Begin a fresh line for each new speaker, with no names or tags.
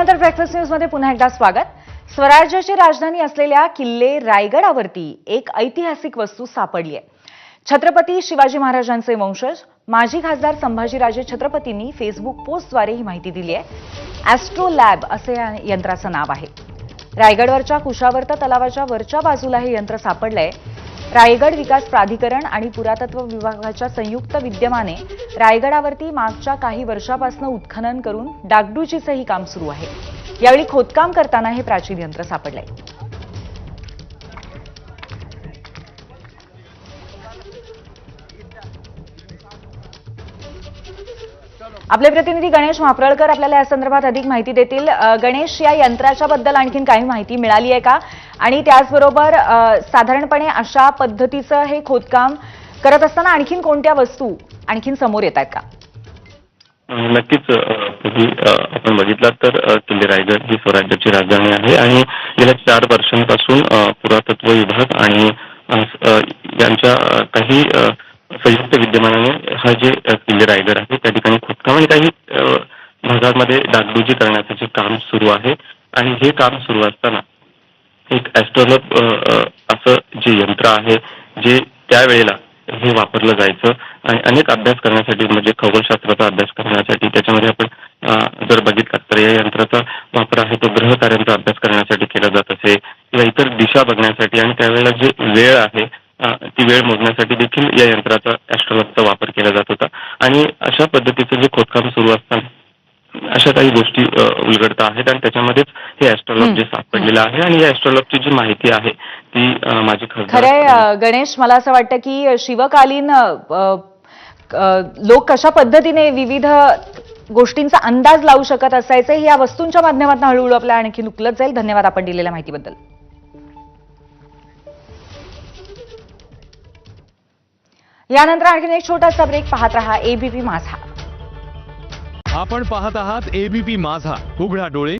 त्यानंतर breakfast news मध्ये पुन्हा एकदा स्वागत। स्वराज्याची राजधानी असलेल्या किल्ले रायगडावरती एक ऐतिहासिक वस्तू सापडली आहे। छत्रपती शिवाजी महाराजांचे वंशज माजी खासदार संभाजीराजे छत्रपतींनी फेसबुक पोस्टद्वारे ही माहिती दिली आहे। ॲस्ट्रो लॅब असे या यंत्राचं नाव आहे। रायगडवरच्या कुशावर्त तलावाच्या वरच्या बाजूला हे यंत्र सापडलंय। रायगड विकास प्राधिकरण आणि पुरातत्व विभागाच्या संयुक्त विद्यमाने रायगडावरती मागच्या काही वर्षापासून उत्खनन करून डागडुजीचंही काम सुरू आहे। यावेळी खोदकाम करताना हे प्राचीन यंत्र सापडलंय। आपले प्रतिनिधी गणेश मापरळकर आपल्याला या संदर्भात अधिक माहिती देतील। गणेश, या यंत्राच्या बद्दल आणखीन काही माहिती मिळाली आहे का? आणि त्याचबरोबर साधारणपणे अशा पद्धतीचं हे खोदकाम करत असताना आणखीन कोणत्या वस्तू आणखीन समोर येत आहेत का?
नक्कीच आपण बघितलं तर किल्ले रायगड ही स्वराज्याची राजधानी आहे आणि गेल्या 4 वर्षांपासून पुरातत्व विभाग आणि यांच्या काही संयुक्त विद्यमानाने हा जे किल्ले रायगड आहे त्या ठिकाणी खोदकाम आणि काही भागांमध्ये डागडुजी करण्याचं जे काम सुरू आहे। आणि हे काम सुरू असताना एक ॲस्ट्रोलॅब असं जे यंत्र आहे जे त्यावेळेला हे वापरलं जायचं आणि अनेक अभ्यास करण्यासाठी म्हणजे खगोलशास्त्राचा अभ्यास करण्यासाठी त्याच्यामध्ये आपण जर बघितलं तर या यंत्राचा वापर आहे तो ग्रहताऱ्यांचा अभ्यास करण्यासाठी केला जात असे किंवा इतर दिशा बघण्यासाठी आणि त्यावेळेला जे वेळ आहे ती वेळ मोजण्यासाठी देखील या यंत्राचा ॲस्ट्रोलॅबचा वापर केला जात होता। आणि अशा पद्धतीचं जे खोदकाम सुरू असताना अशा काही गोष्टी उलगडता आहेत आणि त्याच्यामध्येच हे ॲस्ट्रोलॅब जे सापडलेलं आहे आणि या ॲस्ट्रोलॅबची जी माहिती आहे ती माझी
खरंय गणेश, मला असं वाटतं की शिवकालीन लोक कशा पद्धतीने विविध गोष्टींचा अंदाज लावू शकत असायचे हे या वस्तूंच्या माध्यमातून हळूहळू आपल्याला आणखी उकलत जाईल। धन्यवाद आपण दिलेल्या माहितीबद्दल। यानंतर आणखी एक छोटासा ब्रेक। पाहत रहा एबीपी माझा।
आपण पाहत आहात एबीपी माझा, उघडा डोळे